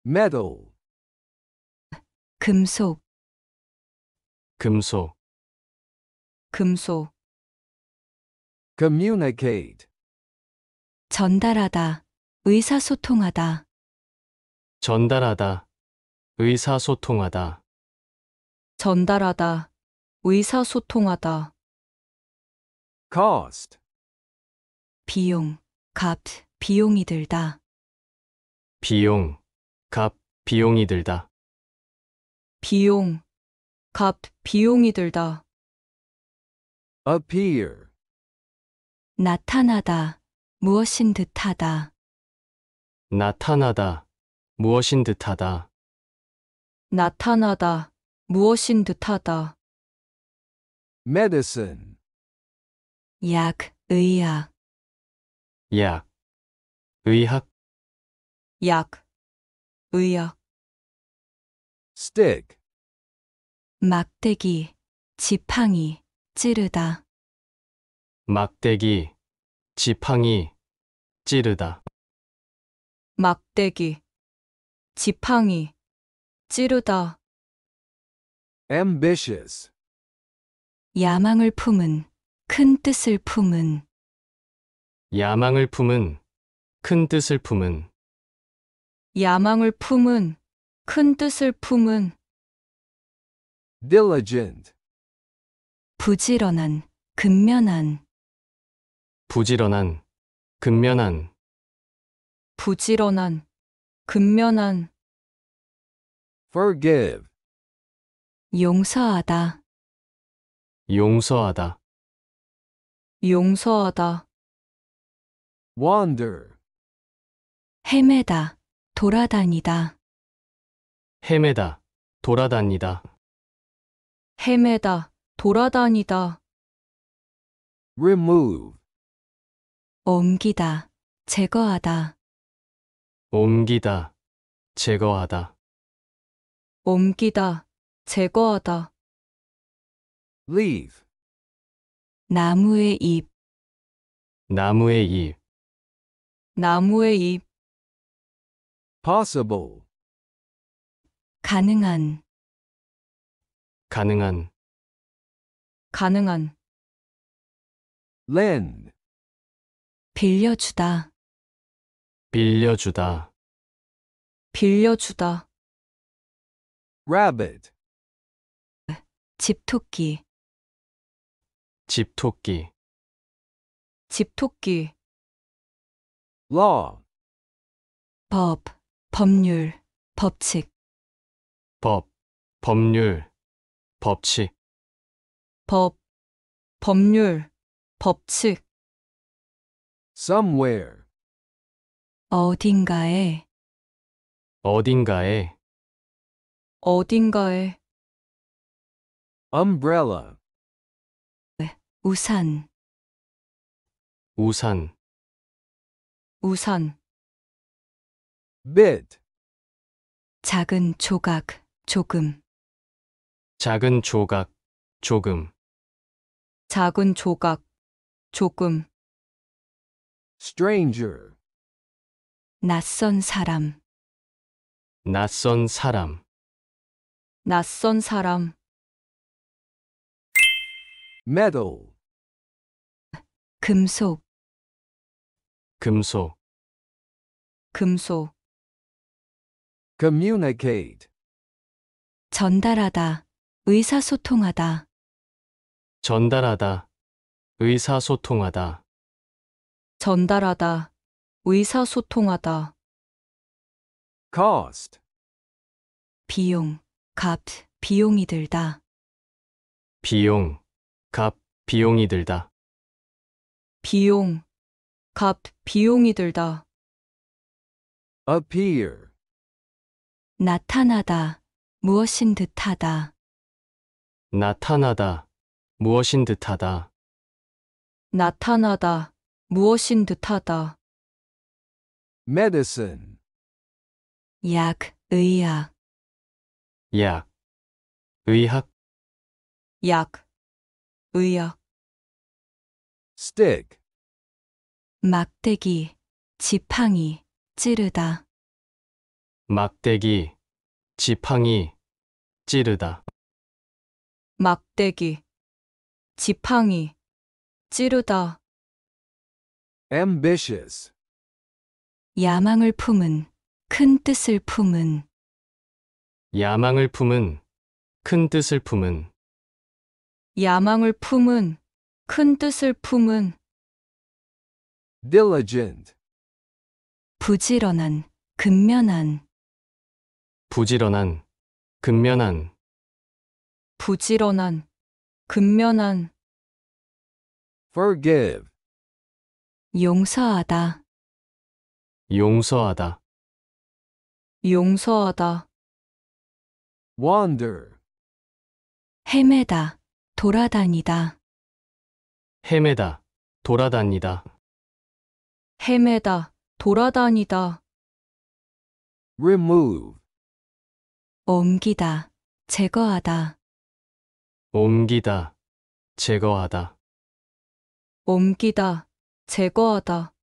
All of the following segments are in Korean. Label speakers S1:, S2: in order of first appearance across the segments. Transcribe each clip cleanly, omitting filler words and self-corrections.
S1: metal,
S2: 금속,
S3: 금속,
S2: 금속,
S1: communicate,
S2: 전달하다, 의사소통하다,
S3: 전달하다, 의사소통하다,
S2: 전달하다, 의사소통하다,
S1: cost,
S2: 비용, 값, 비용이 들다,
S3: 비용, 값, 비용이 들다,
S2: 비용, 값, 비용이 들다,
S1: appear,
S2: 나타나다, 무엇인 듯하다,
S3: 나타나다, 무엇인 듯하다,
S2: 나타나다, 무엇인 듯하다,
S1: medicine,
S2: 약, 의학,
S3: 약, 의학,
S2: 약, 의학,
S1: stick,
S2: 막대기, 지팡이, 찌르다,
S3: 막대기, 지팡이, 찌르다,
S2: 막대기, 지팡이, 찌르다,
S1: ambitious,
S2: 야망을 품은, 큰 뜻을 품은,
S3: 야망을 품은, 큰 뜻을 품은,
S2: 야망을 품은, 큰 뜻을 품은,
S1: diligent,
S2: 부지런한, 근면한,
S3: 부지런한, 근면한,
S2: 부지런한, 근면한,
S1: forgive,
S2: 용서하다,
S3: 용서하다,
S2: 용서하다,
S1: wander,
S2: 헤매다, 돌아다니다,
S3: 헤매다, 돌아다니다,
S2: 헤매다, 돌아다니다,
S1: remove,
S2: 옮기다, 제거하다,
S3: 옮기다, 제거하다,
S2: 옮기다, 제거하다,
S1: leaf,
S2: 나무의 잎,
S3: 나무의 잎,
S2: 나무의 잎,
S1: possible,
S2: 가능한,
S3: 가능한,
S2: 가능한,
S1: lend,
S2: 빌려주다,
S3: 빌려주다,
S2: 빌려주다,
S1: rabbit,
S2: 집토끼,
S3: 집토끼,
S2: 집토끼,
S1: law,
S2: 법, 법률, 법칙,
S3: 법, 법률, 법칙,
S2: 법, 법률, 법칙,
S1: somewhere,
S2: 어딘가에,
S3: 어딘가에,
S2: 어딘가에,
S1: umbrella,
S2: 우산,
S3: 우산,
S2: 우산,
S1: bit,
S2: 작은 조각, 조금,
S3: 작은 조각, 조금,
S2: 작은 조각, 조금,
S1: stranger,
S2: 낯선 사람,
S3: 낯선 사람,
S2: 낯선 사람,
S1: metal,
S2: 금속,
S3: 금속,
S2: 금속,
S1: communicate,
S2: 전달하다, 의사소통하다,
S3: 전달하다, 의사소통하다,
S2: 전달하다, 의사소통하다,
S1: cost,
S2: 비용, 값, 비용이 들다,
S3: 비용, 값, 비용이 들다,
S2: 비용, 값, 비용이 들다,
S1: appear,
S2: 나타나다, 무엇인 듯하다,
S3: 나타나다, 무엇인 듯하다,
S2: 나타나다, 무엇인 듯하다,
S1: medicine,
S2: 약, 의학,
S3: 약, 의학,
S2: 약, 의학,
S1: stick,
S2: 막대기, 지팡이, 찌르다,
S3: 막대기, 지팡이, 찌르다.
S2: 막대기, 지팡이, 찌르다.
S1: ambitious,
S2: 야망을 품은, 큰 뜻을 품은.
S3: 야망을 품은, 큰 뜻을 품은.
S2: 야망을 품은, 큰 뜻을 품은.
S1: diligent,
S2: 부지런한, 근면한.
S3: 부지런한, 근면한.
S2: 부지런한, 근면한.
S1: forgive,
S2: 용서하다,
S3: 용서하다.
S2: 용서하다.
S1: wander,
S2: 헤매다, 돌아다니다.
S3: 헤매다, 돌아다니다.
S2: 헤매다, 돌아다니다.
S1: remove,
S2: 옮기다, 제거하다.
S3: 옮기다, 제거하다.
S2: 옮기다, 제거하다.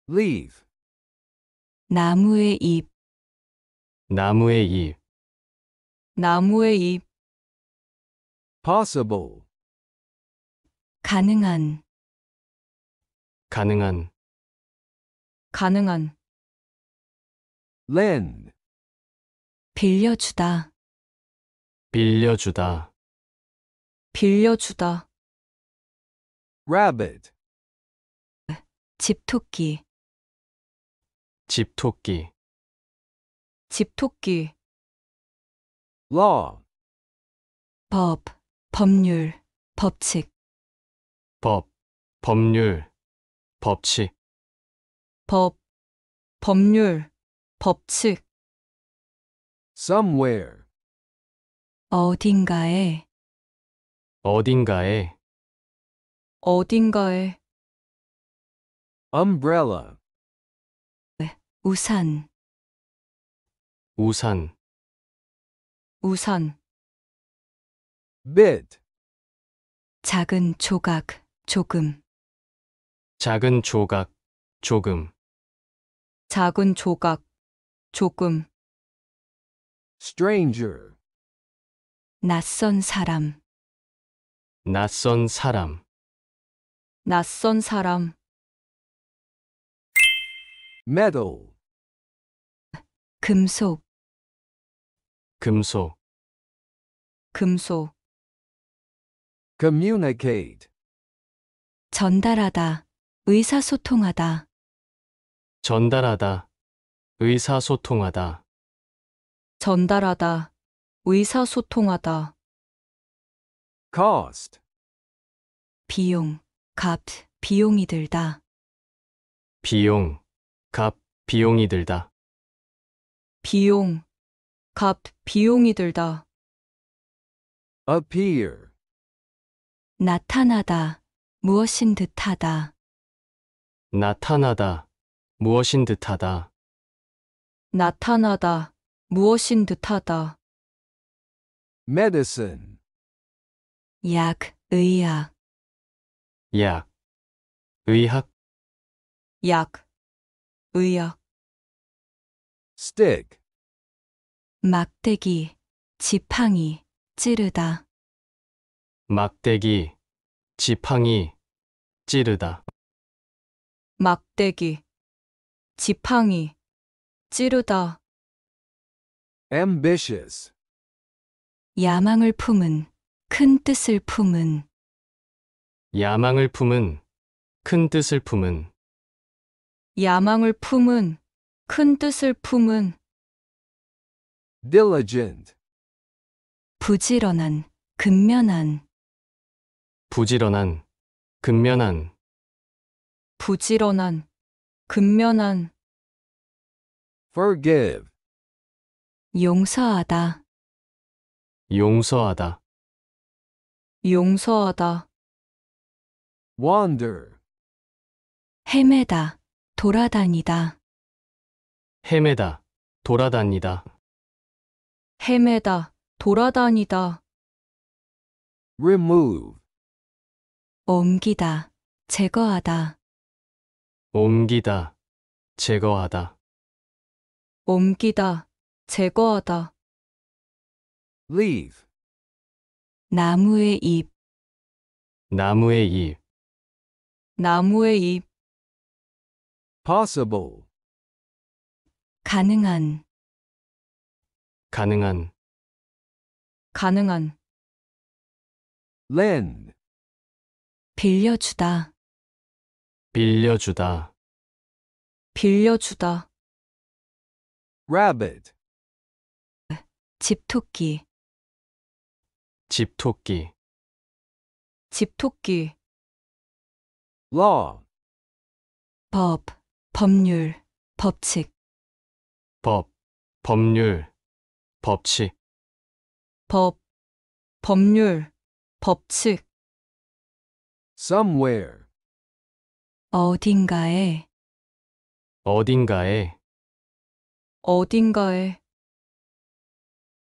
S1: leaf,
S2: 나무의 잎,
S3: 나무의 잎,
S2: 나무의 잎.
S1: possible,
S2: 가능한,
S3: 가능한.
S2: 가능한.
S1: lend,
S2: 빌려주다,
S3: 빌려주다.
S2: 빌려주다.
S1: rabbit,
S2: 집토끼,
S3: 집토끼.
S2: 집토끼.
S1: law,
S2: 법, 법률, 법칙.
S3: 법, 법률, 법칙.
S2: 법, 법률, 법칙.
S1: somewhere,
S2: 어딘가에,
S3: 어딘가에.
S2: 어딘가에.
S1: umbrella,
S2: 우산,
S3: 우산,
S2: 우산.
S1: bit,
S2: 작은 조각, 조금.
S3: 작은 조각, 조금.
S2: 작은 조각, 조금.
S1: stranger,
S2: 낯선 사람,
S3: 낯선 사람.
S2: 낯선 사람.
S1: metal,
S2: 금속,
S3: 금속.
S2: 금속.
S1: communicate,
S2: 전달하다, 의사소통하다.
S3: 전달하다, 의사소통하다.
S2: 전달하다, 의사소통하다.
S1: cost,
S2: 비용, 값, 비용이 들다.
S3: 비용, 값, 비용이 들다.
S2: 비용, 값, 비용이 들다.
S1: appear,
S2: 나타나다, 무엇인 듯하다.
S3: 나타나다, 무엇인 듯하다.
S2: 나타나다, 무엇인 듯하다.
S1: medicine,
S2: 약, 의학,
S3: 약, 의학.
S2: 약, 의학.
S1: stick,
S2: 막대기, 지팡이, 찌르다.
S3: 막대기, 지팡이, 찌르다.
S2: 막대기, 지팡이, 찌르다.
S1: ambitious,
S2: 야망을 품은, 큰 뜻을 품은.
S3: 야망을 품은, 큰 뜻을 품은.
S2: 야망을 품은, 큰 뜻을 품은.
S1: diligent,
S2: 부지런한, 근면한.
S3: 부지런한, 근면한.
S2: 부지런한, 근면한.
S1: forgive,
S2: 용서하다,
S3: 용서하다.
S2: 용서하다.
S1: wander,
S2: 헤매다, 돌아다니다.
S3: 헤매다, 돌아다니다.
S2: 헤매다, 돌아다니다.
S1: remove,
S2: 옮기다, 제거하다.
S3: 옮기다, 제거하다.
S2: 옮기다, 제거하다.
S1: leave,
S2: 나무의 잎,
S3: 나무의 잎,
S2: 나무의 잎.
S1: possible,
S2: 가능한,
S3: 가능한,
S2: 가능한.
S1: lend,
S2: 빌려주다,
S3: 빌려주다,
S2: 빌려주다.
S1: rabbit,
S2: 집토끼,
S3: 집토끼,
S2: 집토끼.
S1: law,
S2: 법, 법률, 법칙.
S3: 법, 법률, 법칙,
S2: 법, 법률, 법칙.
S1: somewhere,
S2: 어딘가에,
S3: 어딘가에,
S2: 어딘가에.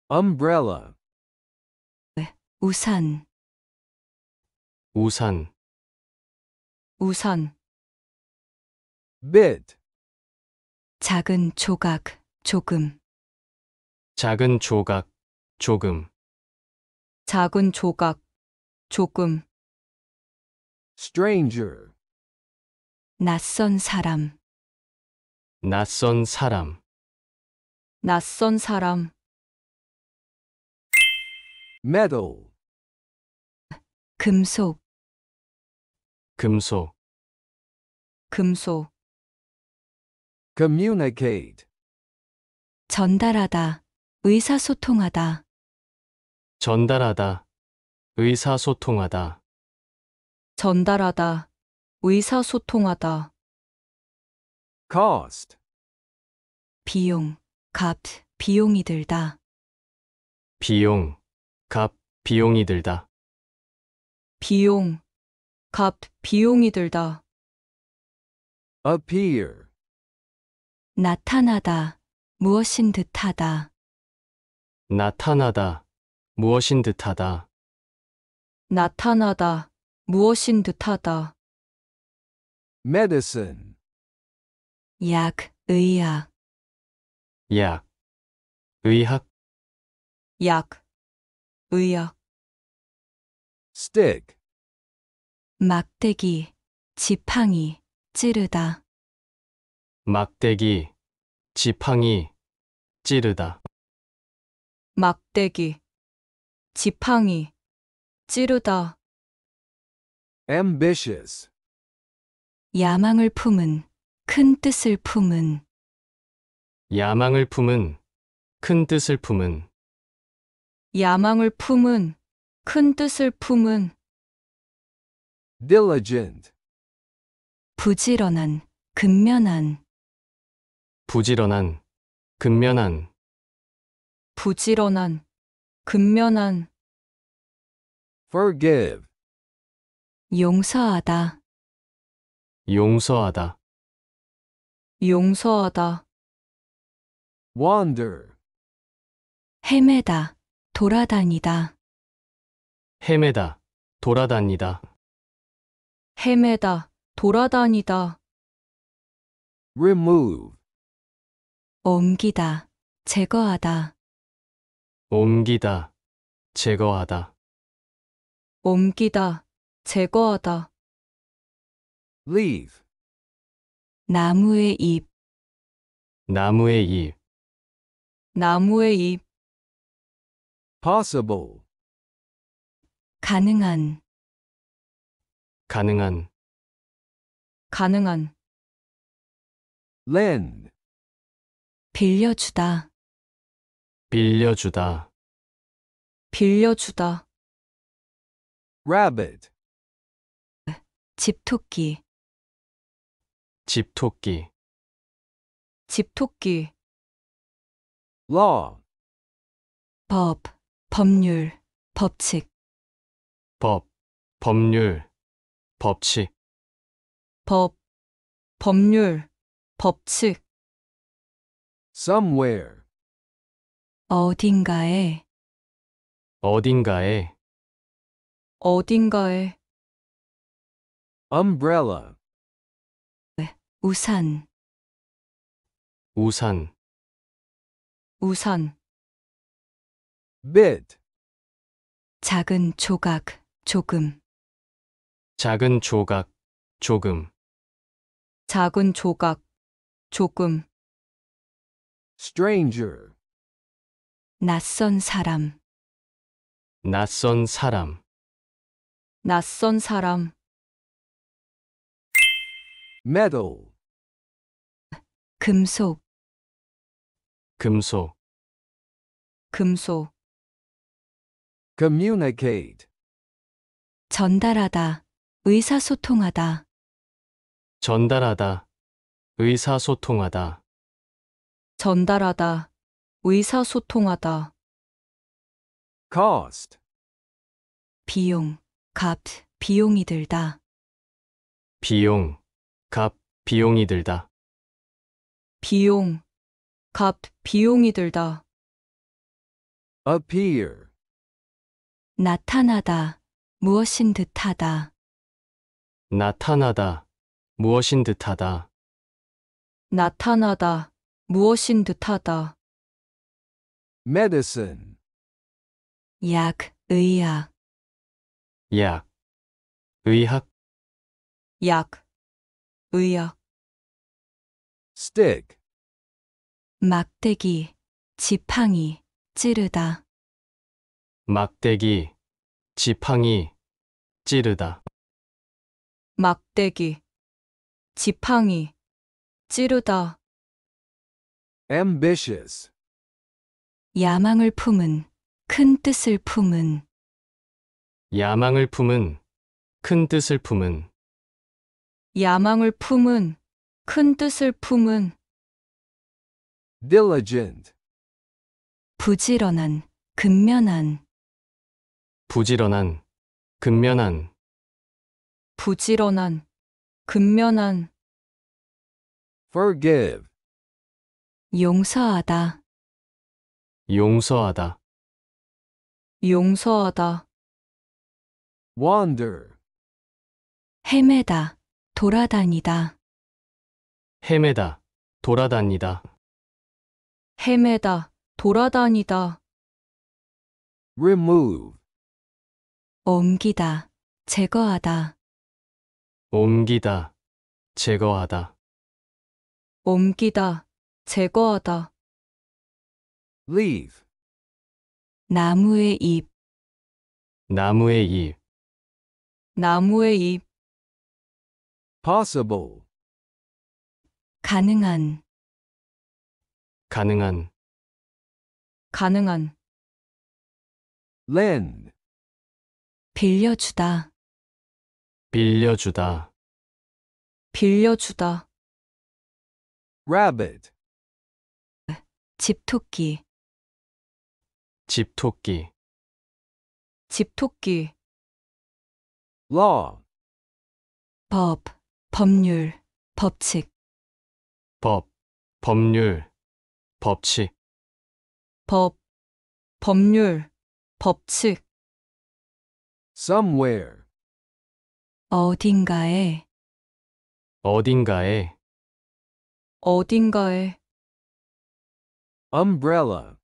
S1: umbrella,
S2: 우산,
S3: 우산,
S2: 우산.
S1: bit,
S2: 작은 조각, 조금.
S3: 작은 조각, 조금,
S2: 작은 조각, 조금.
S1: stranger,
S2: 낯선 사람,
S3: 낯선 사람,
S2: 낯선 사람.
S1: metal,
S2: 금속,
S3: 금속,
S2: 금속.
S1: communicate,
S2: 전달하다, 의사소통하다.
S3: 전달하다, 의사소통하다,
S2: 전달하다, 의사소통하다.
S1: cost,
S2: 비용, 값, 비용이 들다.
S3: 비용, 값, 비용이 들다,
S2: 비용, 값, 비용이 들다.
S1: appear,
S2: 나타나다, 무엇인 듯하다.
S3: 나타나다, 무엇인 듯하다,
S2: 나타나다, 무엇인 듯하다.
S1: medicine,
S2: 약, 의학,
S3: 약, 의학,
S2: 약, 의학.
S1: stick,
S2: 막대기, 지팡이, 찌르다.
S3: 막대기, 지팡이, 찌르다,
S2: 막대기, 지팡이, 찌르다.
S1: ambitious,
S2: 야망을 품은, 큰 뜻을 품은.
S3: 야망을 품은, 큰 뜻을 품은,
S2: 야망을 품은, 큰 뜻을 품은.
S1: diligent,
S2: 부지런한, 근면한.
S3: 부지런한, 근면한,
S2: 부지런한, 근면한.
S1: forgive,
S2: 용서하다,
S3: 용서하다,
S2: 용서하다.
S1: wander,
S2: 헤매다, 돌아다니다.
S3: 헤매다, 돌아다니다,
S2: 헤매다, 돌아다니다.
S1: remove,
S2: 옮기다, 제거하다.
S3: 옮기다, 제거하다,
S2: 옮기다, 제거하다.
S1: leave,
S2: 나무의 잎,
S3: 나무의 잎,
S2: 나무의 잎.
S1: possible,
S2: 가능한,
S3: 가능한,
S2: 가능한.
S1: lend,
S2: 빌려주다,
S3: 빌려주다,
S2: 빌려주다.
S1: rabbit,
S2: 집토끼,
S3: 집토끼,
S2: 집토끼.
S1: law,
S2: 법, 법률, 법칙.
S3: 법, 법률, 법칙,
S2: 법, 법률, 법칙.
S1: somewhere,
S2: 어딘가에,
S3: 어딘가에,
S2: 어딘가에.
S1: umbrella,
S2: 우산,
S3: 우산,
S2: 우산,
S1: bit,
S2: 작은 조각, 조금,
S3: 작은 조각, 조금,
S2: 작은 조각, 조금,
S1: stranger,
S2: 낯선 사람,
S3: 낯선 사람,
S2: 낯선 사람,
S1: metal,
S2: 금속,
S3: 금속,
S2: 금속,
S1: communicate,
S2: 전달하다, 의사소통하다,
S3: 전달하다, 의사소통하다,
S2: 전달하다, 의사소통하다,
S1: cost,
S2: 비용, 값, 비용이 들다,
S3: 비용, 값, 비용이 들다,
S2: 비용, 값, 비용이 들다,
S1: appear,
S2: 나타나다, 무엇인 듯하다,
S3: 나타나다, 무엇인 듯하다,
S2: 나타나다, 무엇인 듯하다,
S1: medicine,
S2: 약, 의학,
S3: 약, 의학,
S2: 약, 의학,
S1: stick,
S2: 막대기, 지팡이, 찌르다,
S3: 막대기, 지팡이, 찌르다,
S2: 막대기, 지팡이, 찌르다,
S1: ambitious,
S2: 야망을 품은, 큰 뜻을 품은,
S3: 야망을 품은, 큰 뜻을 품은,
S2: 야망을 품은, 큰 뜻을 품은,
S1: diligent,
S2: 부지런한, 근면한,
S3: 부지런한, 근면한,
S2: 부지런한, 근면한,
S1: forgive,
S2: 용서하다,
S3: 용서하다,
S2: 용서하다,
S1: wander,
S2: 헤매다, 돌아다니다,
S3: 헤매다, 돌아다니다,
S2: 헤매다, 돌아다니다,
S1: remove,
S2: 옮기다, 제거하다,
S3: 옮기다, 제거하다,
S2: 옮기다, 제거하다,
S1: leaf,
S2: 나무의 잎,
S3: 나무의 잎,
S2: 나무의 잎,
S1: possible,
S2: 가능한,
S3: 가능한,
S2: 가능한,
S1: lend,
S2: 빌려주다,
S3: 빌려주다,
S2: 빌려주다,
S1: rabbit,
S2: 집토끼,
S3: 집토끼,
S2: 집토끼,
S1: law,
S2: 법, 법률, 법칙,
S3: 법, 법률, 법칙,
S2: 법, 법률, 법칙,
S1: somewhere,
S2: 어딘가에,
S3: 어딘가에,
S2: 어딘가에,
S1: umbrella,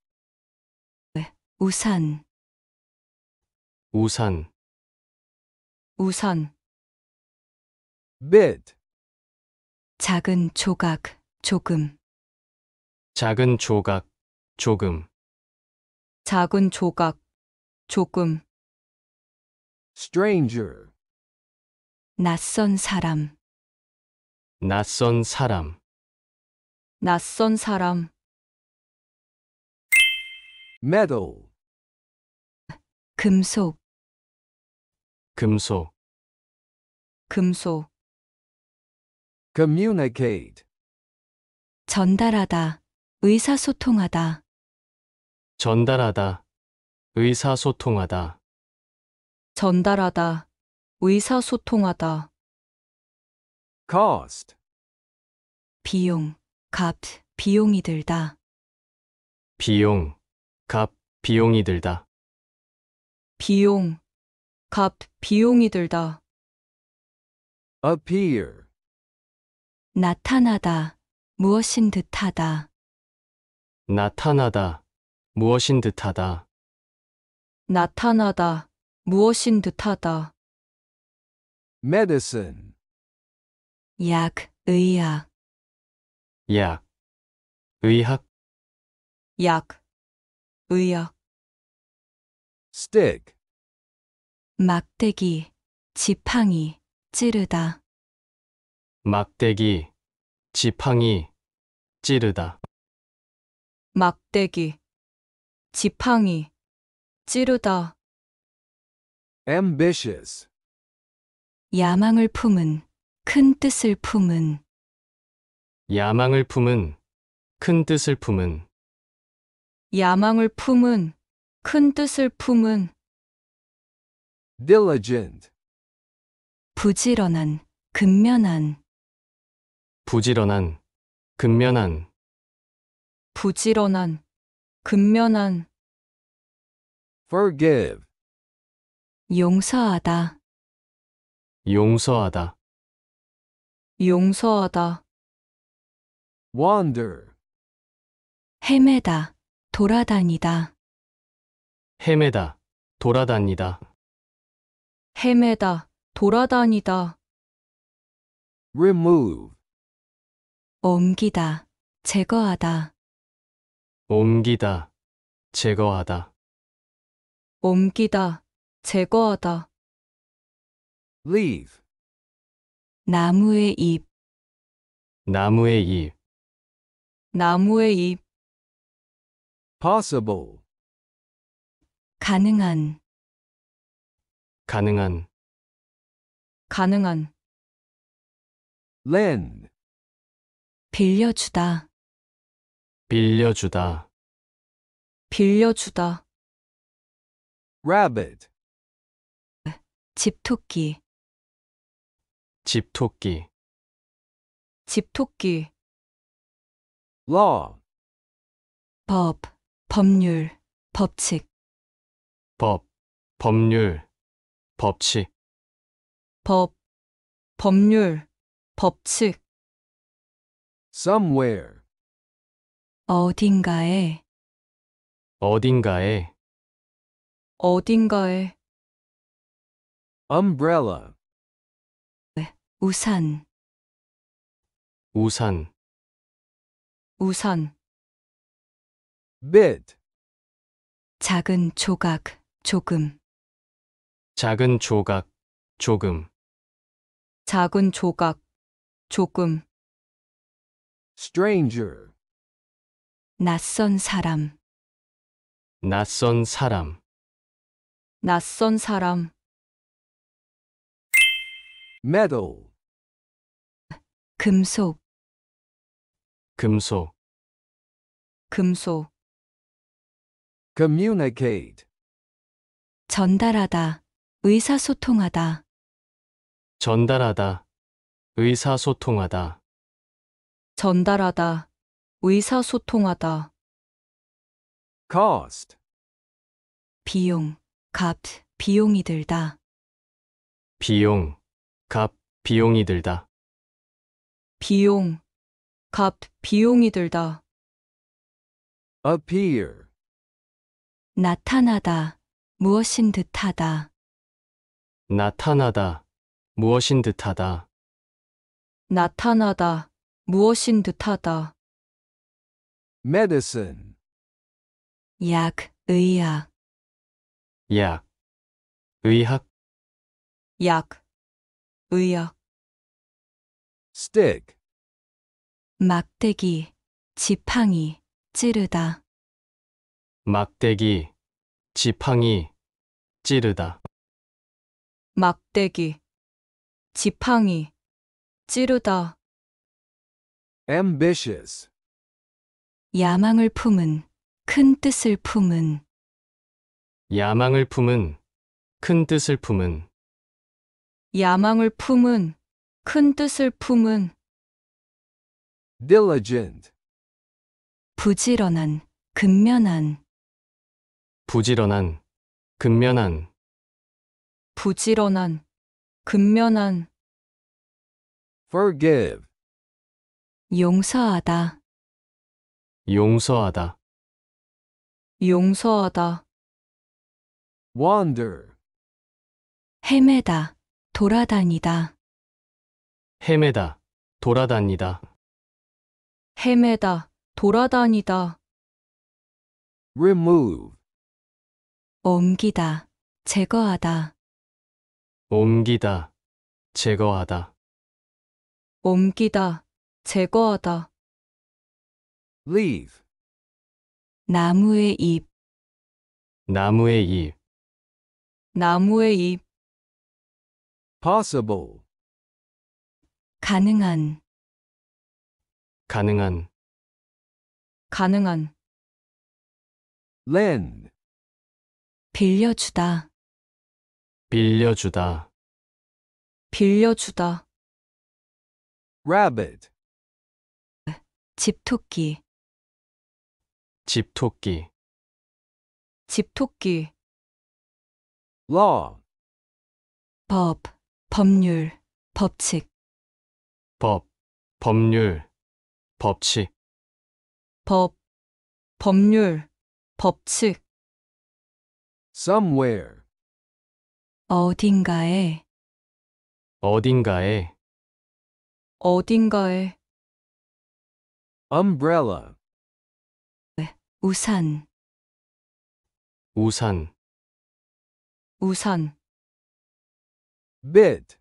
S2: 우산,
S3: 우산,
S2: 우산,
S1: bit,
S2: 작은 조각, 조금,
S3: 작은 조각, 조금,
S2: 작은 조각, 조금,
S1: stranger,
S2: 낯선 사람,
S3: 낯선 사람,
S2: 낯선 사람,
S1: metal,
S2: 금속,
S3: 금속,
S2: 금속,
S1: communicate,
S2: 전달하다, 의사소통하다,
S3: 전달하다, 의사소통하다,
S2: 전달하다, 의사소통하다,
S1: cost,
S2: 비용, 값, 비용이 들다,
S3: 비용, 값, 비용이 들다,
S2: 비용, 값, 비용이 들다,
S1: appear,
S2: 나타나다, 무엇인 듯하다,
S3: 나타나다, 무엇인 듯하다.
S2: 나타나다, 무엇인 듯하다.
S1: medicine,
S2: 약, 의약,
S3: 약, 의학,
S2: 약, 의약.
S1: stick,
S2: 막대기, 지팡이, 찌르다.
S3: 막대기, 지팡이, 찌르다.
S2: 막대기, 지팡이, 찌르다.
S1: ambitious,
S2: 야망을 품은, 큰 뜻을 품은.
S3: 야망을 품은, 큰 뜻을 품은.
S2: 야망을 품은, 큰 뜻을 품은.
S1: diligent,
S2: 부지런한, 근면한.
S3: 부지런한, 근면한.
S2: 부지런한, 근면한.
S1: forgive,
S2: 용서하다,
S3: 용서하다.
S2: 용서하다.
S1: wander,
S2: 헤매다, 돌아다니다.
S3: 헤매다, 돌아다니다.
S2: 헤매다, 돌아다니다.
S1: remove,
S2: 옮기다, 제거하다.
S3: 옮기다, 제거하다.
S2: 옮기다, 제거하다.
S1: leaf,
S2: 나무의 잎,
S3: 나무의 잎,
S2: 나무의 잎.
S1: possible,
S2: 가능한,
S3: 가능한.
S2: 가능한.
S1: lend,
S2: 빌려주다,
S3: 빌려주다.
S2: 빌려주다.
S1: rabbit,
S2: 집토끼,
S3: 집토끼.
S2: 집토끼.
S1: law,
S2: 법, 법률, 법칙.
S3: 법, 법률, 법칙.
S2: 법, 법률, 법칙.
S1: somewhere,
S2: 어딘가에,
S3: 어딘가에.
S2: 어딘가에.
S1: umbrella,
S2: 우산,
S3: 우산,
S2: 우산.
S1: bit,
S2: 작은 조각, 조금.
S3: 작은 조각, 조금.
S2: 작은 조각, 조금.
S1: stranger,
S2: 낯선 사람,
S3: 낯선 사람.
S2: 낯선 사람.
S1: metal,
S2: 금속,
S3: 금속.
S2: 금속.
S1: communicate,
S2: 전달하다, 의사소통하다.
S3: 전달하다, 의사소통하다.
S2: 전달하다, 의사소통하다.
S1: cost,
S2: 비용, 값, 비용이 들다.
S3: 비용, 값, 비용이 들다.
S2: 비용, 값, 비용이 들다.
S1: appear,
S2: 나타나다, 무엇인 듯하다.
S3: 나타나다, 무엇인 듯하다.
S2: 나타나다, 무엇인 듯하다.
S1: medicine,
S2: 약, 의약,
S3: 약, 의학,
S2: 약, 의약.
S1: stick,
S2: 막대기, 지팡이, 찌르다.
S3: 막대기, 지팡이, 찌르다.
S2: 막대기, 지팡이, 찌르다.
S1: ambitious,
S2: 야망을 품은, 큰 뜻을 품은.
S3: 야망을 품은, 큰 뜻을 품은.
S2: 야망을 품은, 큰 뜻을 품은.
S1: diligent,
S2: 부지런한, 근면한.
S3: 부지런한, 근면한.
S2: 부지런한, 근면한.
S1: forgive,
S2: 용서하다,
S3: 용서하다,
S2: 용서하다,
S1: wander,
S2: 헤매다, 돌아다니다,
S3: 헤매다, 돌아다니다,
S2: 헤매다, 돌아다니다,
S1: remove,
S2: 옮기다, 제거하다,
S3: 옮기다, 제거하다,
S2: 옮기다, 제거하다,
S1: leaf,
S2: 나무의 잎,
S3: 나무의 잎,
S2: 나무의 잎,
S1: possible,
S2: 가능한,
S3: 가능한,
S2: 가능한,
S1: lend,
S2: 빌려주다,
S3: 빌려주다,
S2: 빌려주다,
S1: rabbit,
S2: 집토끼,
S3: 집토끼,
S2: 집토끼,
S1: law,
S2: 법, 법률, 법칙,
S3: 법, 법률, 법칙,
S2: 법, 법률, 법칙,
S1: somewhere,
S2: 어딘가에,
S3: 어딘가에,
S2: 어딘가에,
S1: umbrella,
S2: 우산,
S3: 우산,
S2: 우산,
S1: bit,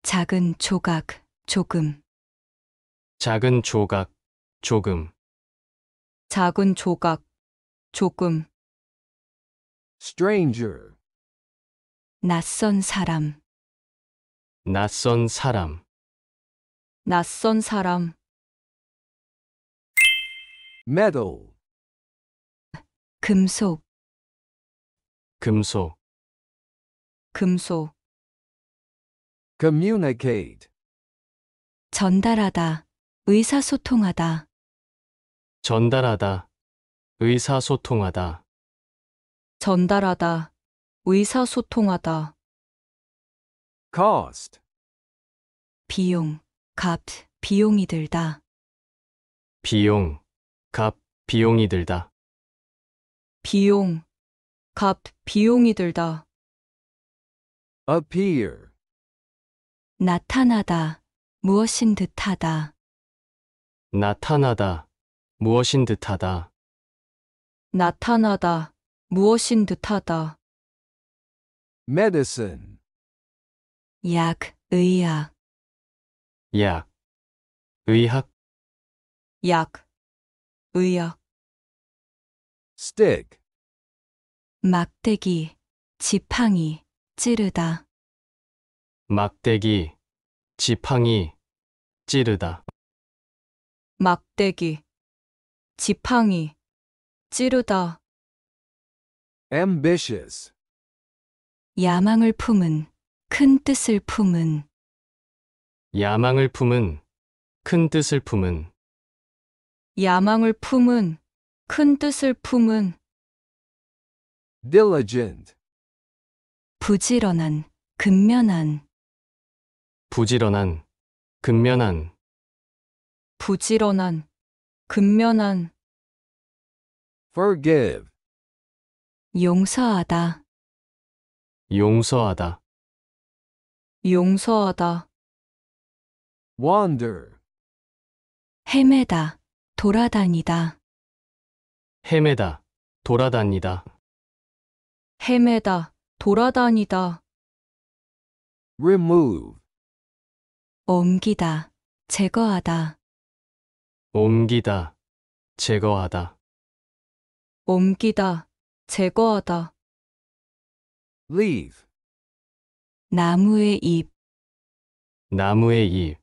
S2: 작은 조각, 조금,
S3: 작은 조각, 조금,
S2: 작은 조각, 조금,
S1: stranger,
S2: 낯선 사람,
S3: 낯선 사람,
S2: 낯선 사람,
S1: metal,
S2: 금속,
S3: 금속,
S2: 금속,
S1: communicate,
S2: 전달하다, 의사소통하다,
S3: 전달하다, 의사소통하다,
S2: 전달하다, 의사소통하다,
S1: cost,
S2: 비용, 값, 비용이 들다,
S3: 비용, 값, 비용이 들다,
S2: 비용, 값, 비용이 들다,
S1: appear,
S2: 나타나다, 무엇인 듯하다,
S3: 나타나다, 무엇인 듯하다,
S2: 나타나다, 무엇인 듯하다,
S1: medicine,
S2: 약, 의학,
S3: 약, 의학,
S2: 약, 의학,
S1: stick,
S2: 막대기, 지팡이, 찌르다,
S3: 막대기, 지팡이, 찌르다,
S2: 막대기, 지팡이, 찌르다,
S1: ambitious,
S2: 야망을 품은, 큰 뜻을 품은,
S3: 야망을 품은, 큰 뜻을 품은,
S2: 야망을 품은, 큰 뜻을 품은,
S1: diligent,
S2: 부지런한, 근면한,
S3: 부지런한, 근면한,
S2: 부지런한, 근면한,
S1: forgive,
S2: 용서하다,
S3: 용서하다,
S2: 용서하다,
S1: wander,
S2: 헤매다, 돌아다니다,
S3: 헤매다, 돌아다니다,
S2: 헤매다, 돌아다니다,
S1: remove,
S2: 옮기다, 제거하다,
S3: 옮기다, 제거하다,
S2: 옮기다, 제거하다,
S1: leaf,
S2: 나무의 잎,
S3: 나무의 잎,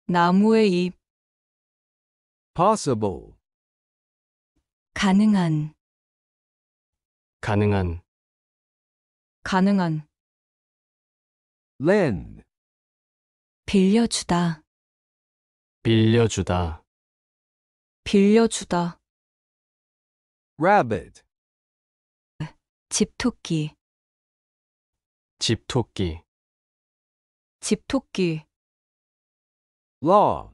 S2: 나무의 잎,
S1: possible,
S2: 가능한,
S3: 가능한,
S2: 가능한,
S1: lend,
S2: 빌려주다,
S3: 빌려주다,
S2: 빌려주다,
S1: rabbit,
S2: 집토끼,
S3: 집토끼,
S2: 집토끼,
S1: law,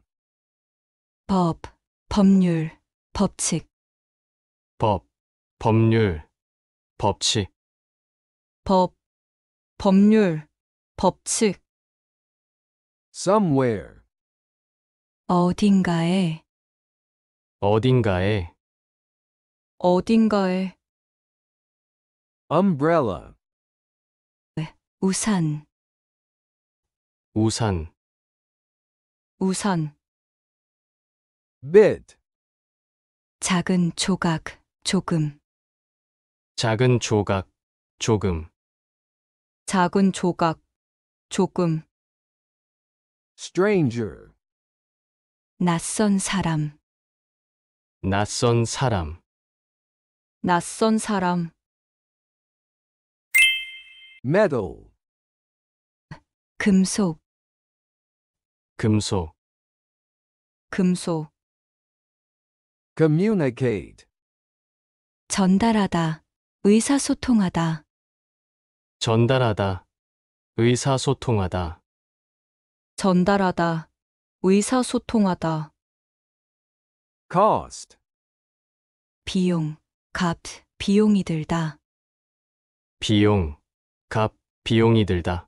S2: 법, 법률, 법칙,
S3: 법, 법률, 법칙,
S2: 법, 법률, 법칙.
S1: somewhere,
S2: 어딘가에,
S3: 어딘가에,
S2: 어딘가에.
S1: umbrella,
S2: 우산,
S3: 우산,
S2: 우산.
S1: bit,
S2: 작은 조각, 조금.
S3: 작은 조각, 조금,
S2: 작은 조각, 조금.
S1: stranger,
S2: 낯선 사람,
S3: 낯선 사람,
S2: 낯선 사람.
S1: metal,
S2: 금속,
S3: 금속,
S2: 금속.
S1: communicate,
S2: 전달하다, 의사소통하다.
S3: 전달하다, 의사소통하다,
S2: 전달하다, 의사소통하다.
S1: cost,
S2: 비용, 값, 비용이 들다.
S3: 비용, 값, 비용이 들다,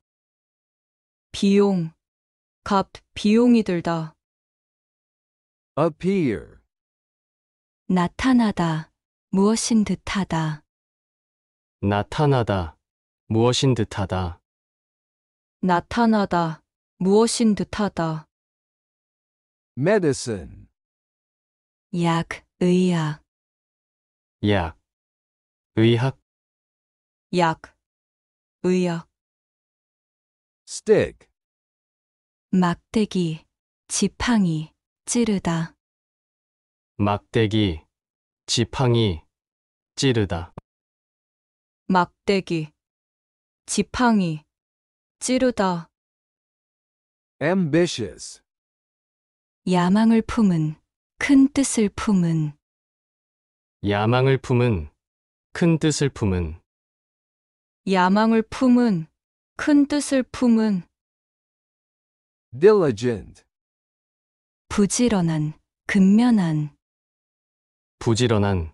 S2: 비용, 값, 비용이 들다.
S1: appear,
S2: 나타나다, 무엇인 듯하다.
S3: 나타나다, 무엇인 듯하다,
S2: 나타나다, 무엇인 듯하다.
S1: medicine,
S2: 약, 의학,
S3: 약, 의학,
S2: 약, 의학.
S1: stick,
S2: 막대기, 지팡이, 찌르다.
S3: 막대기, 지팡이, 찌르다,
S2: 막대기, 지팡이, 찌르다.
S1: ambitious,
S2: 야망을 품은, 큰 뜻을 품은.
S3: 야망을 품은, 큰 뜻을 품은,
S2: 야망을 품은, 큰 뜻을 품은.
S1: diligent,
S2: 부지런한, 근면한.
S3: 부지런한,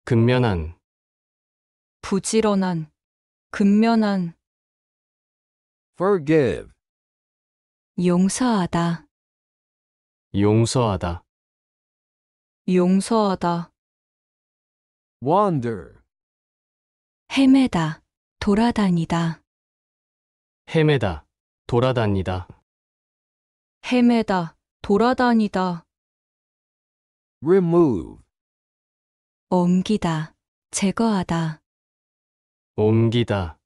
S3: 근면한,
S2: 부지런한, 근면한.
S1: forgive,
S2: 용서하다,
S3: 용서하다,
S2: 용서하다.
S1: wander,
S2: 헤매다, 돌아다니다.
S3: 헤매다, 돌아다니다,
S2: 헤매다, 돌아다니다.
S1: remove,
S2: 옮기다, 제거하다.
S3: 옮기다,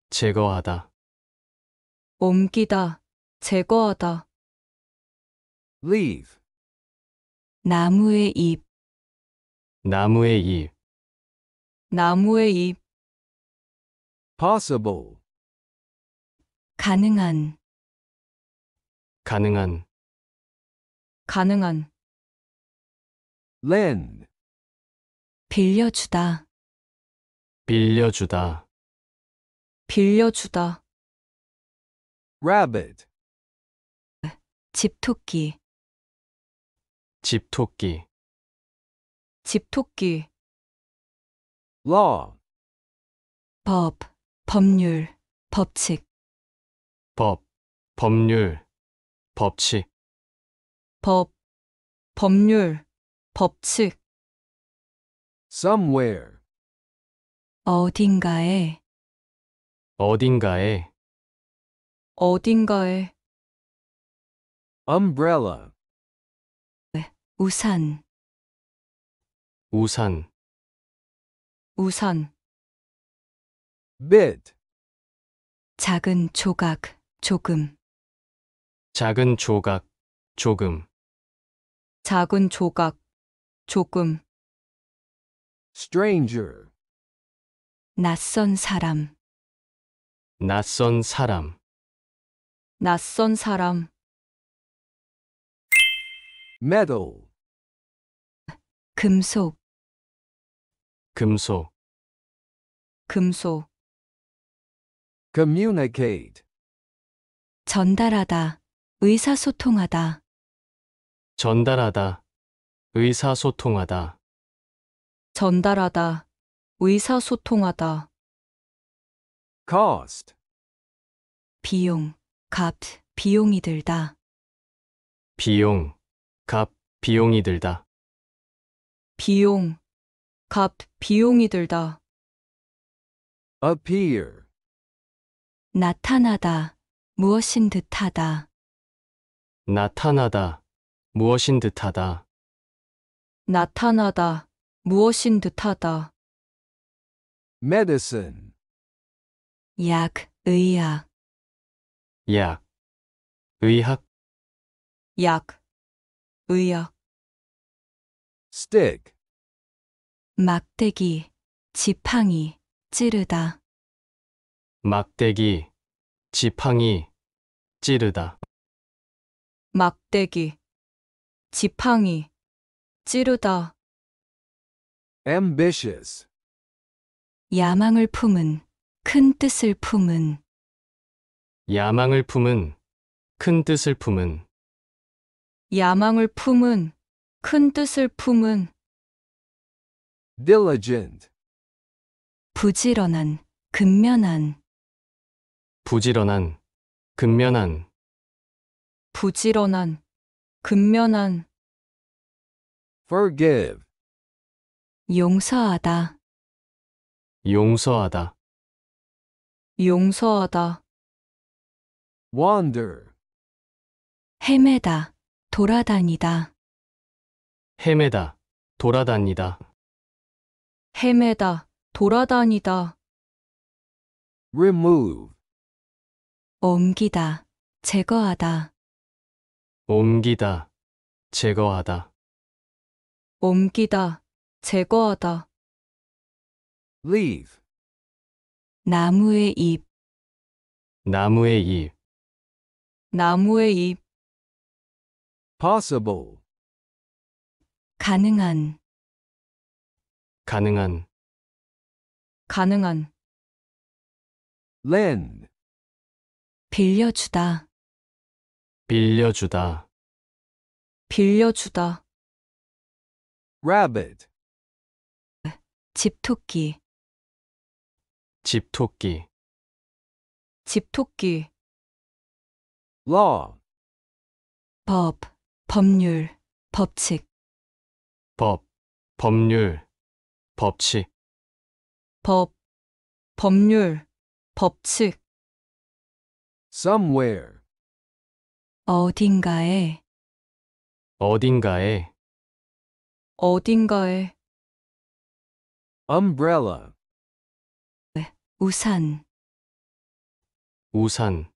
S3: 제거하다,
S2: 옮기다, 제거하다.
S1: leaf,
S2: 나무의 잎,
S3: 나무의 잎,
S2: 나무의 잎.
S1: possible,
S2: 가능한,
S3: 가능한,
S2: 가능한.
S1: lend,
S2: 빌려주다,
S3: 빌려주다,
S2: 빌려주다.
S1: rabbit,
S2: 집토끼,
S3: 집토끼,
S2: 집토끼.
S1: law,
S2: 법, 법률, 법칙.
S3: 법, 법률, 법칙,
S2: 법, 법률, 법칙.
S1: somewhere,
S2: 어딘가에,
S3: 어딘가에,
S2: 어딘가에.
S1: umbrella,
S2: 우산,
S3: 우산,
S2: 우산.
S1: bit,
S2: 작은 조각, 조금.
S3: 작은 조각, 조금,
S2: 작은 조각, 조금.
S1: stranger,
S2: 낯선 사람,
S3: 낯선 사람,
S2: 낯선 사람.
S1: metal,
S2: 금속,
S3: 금속,
S2: 금속.
S1: communicate,
S2: 전달하다, 의사소통하다.
S3: 전달하다, 의사소통하다,
S2: 전달하다, 의사소통하다,
S1: cost,
S2: 비용, 값, 비용이 들다,
S3: 비용, 값, 비용이 들다.
S2: 비용, 값, 비용이 들다,
S1: appear,
S2: 나타나다, 무엇인 듯하다,
S3: 나타나다, 무엇인 듯하다.
S2: 나타나다, 무엇인 듯하다,
S1: medicine,
S2: 약, 의학,
S3: 약, 의학,
S2: 약, 의학,
S1: stick,
S2: 막대기, 지팡이, 찌르다,
S3: 막대기, 지팡이, 찌르다.
S2: 막대기, 지팡이, 찌르다,
S1: ambitious,
S2: 야망을 품은, 큰 뜻을 품은,
S3: 야망을 품은, 큰 뜻을 품은.
S2: 야망을 품은, 큰 뜻을 품은,
S1: diligent,
S2: 부지런한, 근면한,
S3: 부지런한, 근면한.
S2: 부지런한, 근면한,
S1: forgive,
S2: 용서하다,
S3: 용서하다.
S2: 용서하다,
S1: wander,
S2: 헤매다, 돌아다니다,
S3: 헤매다, 돌아다니다.
S2: 헤매다, 돌아다니다,
S1: remove,
S2: 옮기다, 제거하다,
S3: 옮기다, 제거하다.
S2: 옮기다, 제거하다,
S1: leaf,
S2: 나무의 잎,
S3: 나무의 잎,
S2: 나무의 잎,
S1: possible,
S2: 가능한,
S3: 가능한.
S2: 가능한,
S1: lend,
S2: 빌려주다,
S3: 빌려주다.
S2: 빌려주다,
S1: rabbit,
S2: 집토끼,
S3: 집토끼.
S2: 집토끼,
S1: law,
S2: 법, 법률, 법칙,
S3: 법, 법률, 법칙.
S2: 법, 법률, 법칙,
S1: somewhere,
S2: 어딘가에,
S3: 어딘가에.
S2: 어딘가에,
S1: umbrella,
S2: 우산,
S3: 우산,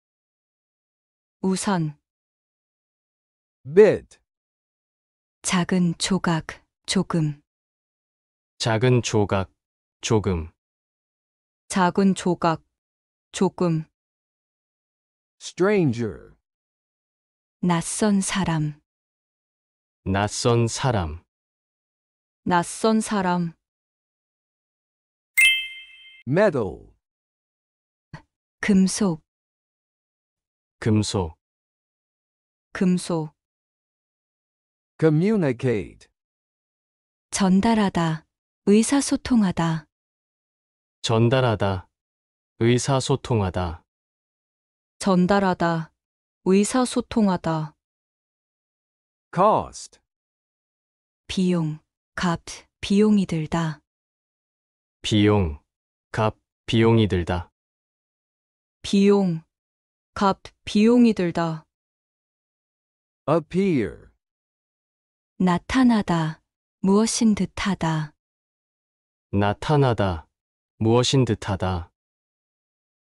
S2: 우산,
S1: bit,
S2: 작은 조각, 조금,
S3: 작은 조각, 조금.
S2: 작은 조각, 조금,
S1: stranger,
S2: 낯선 사람,
S3: 낯선 사람.
S2: 낯선 사람,
S1: metal,
S2: 금속,
S3: 금속,
S2: 금속,
S1: communicate,
S2: 전달하다, 의사소통하다,
S3: 전달하다, 의사소통하다.
S2: 전달하다, 의사소통하다,
S1: cost,
S2: 비용, 값, 비용이 들다,
S3: 비용, 값, 비용이 들다.
S2: 비용, 값, 비용이 들다,
S1: appear,
S2: 나타나다, 무엇인 듯하다,
S3: 나타나다, 무엇인 듯하다.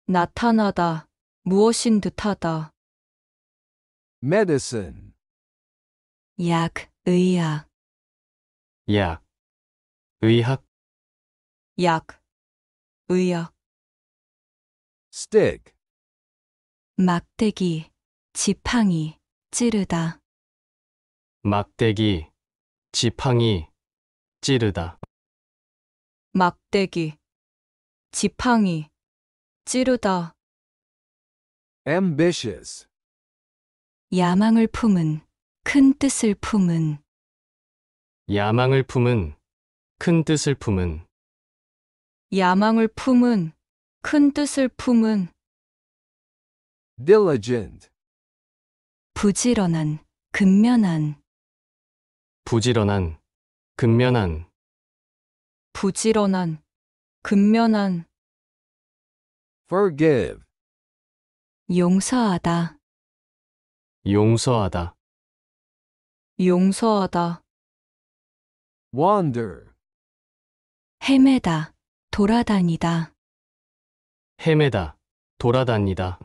S2: 나타나다, 무엇인 듯하다,
S1: medicine,
S2: 약, 의학,
S3: 약, 의학,
S2: 약, 의학,
S1: stick,
S2: 막대기, 지팡이, 찌르다,
S3: 막대기, 지팡이, 찌르다.
S2: 막대기, 지팡이, 찌르다,
S1: ambitious,
S2: 야망을 품은, 큰 뜻을 품은,
S3: 야망을 품은, 큰 뜻을 품은,
S2: 야망을 품은, 큰 뜻을 품은,
S1: diligent,
S2: 부지런한, 근면한,
S3: 부지런한, 근면한,
S2: 부지런한, 근면한,
S1: forgive,
S2: 용서하다,
S3: 용서하다,
S2: 용서하다,
S1: wander,
S2: 헤매다, 돌아다니다,
S3: 헤매다, 돌아다니다,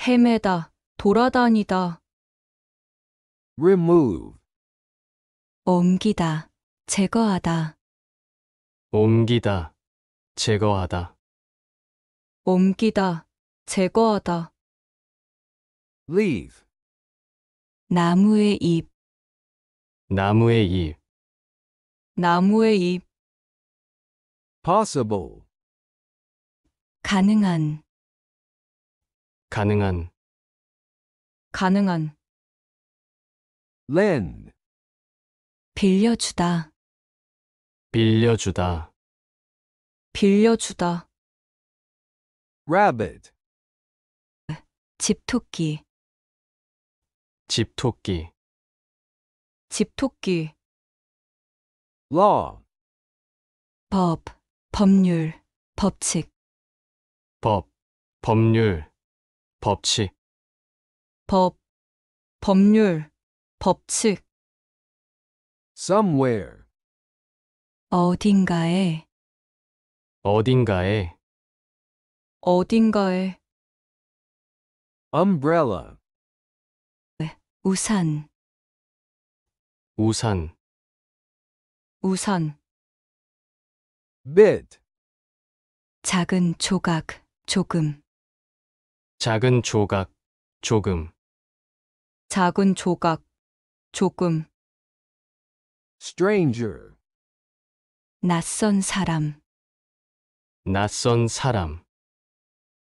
S2: 헤매다, 돌아다니다,
S1: remove,
S2: 옮기다, 제거하다,
S3: 옮기다, 제거하다,
S2: 옮기다, 제거하다,
S1: leaf,
S2: 나무의 잎,
S3: 나무의 잎,
S2: 나무의 잎,
S1: possible,
S2: 가능한,
S3: 가능한,
S2: 가능한,
S1: lend,
S2: 빌려주다,
S3: 빌려주다,
S2: 빌려주다,
S1: rabbit,
S2: 집토끼,
S3: 집토끼,
S2: 집토끼,
S1: law,
S2: 법, 법률, 법칙,
S3: 법, 법률, 법칙,
S2: 법, 법률, 법칙,
S1: somewhere,
S2: 어딘가에,
S3: 어딘가에,
S2: 어딘가에,
S1: umbrella,
S2: 우산,
S3: 우산,
S2: 우산,
S1: bit,
S2: 작은 조각, 조금,
S3: 작은 조각, 조금,
S2: 작은 조각, 조금,
S1: stranger,
S2: 낯선 사람,
S3: 낯선 사람,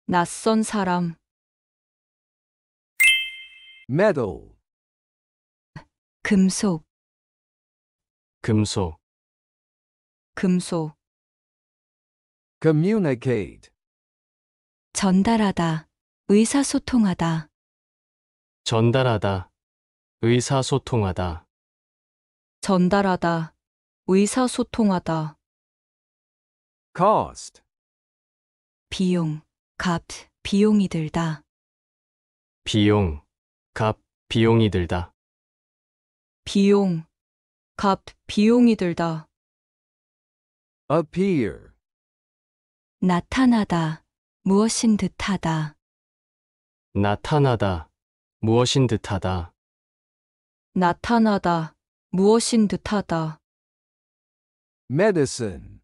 S2: 낯선 사람,
S1: metal,
S2: 금속,
S3: 금속,
S2: 금속,
S1: communicate,
S2: 전달하다, 의사소통하다,
S3: 전달하다, 의사소통하다,
S2: 전달하다, 의사소통하다,
S1: cost,
S2: 비용, 값, 비용이 들다,
S3: 비용, 값, 비용이 들다,
S2: 비용, 값, 비용이 들다,
S1: appear,
S2: 나타나다, 무엇인 듯하다,
S3: 나타나다, 무엇인 듯하다,
S2: 나타나다, 무엇인 듯하다,
S1: medicine,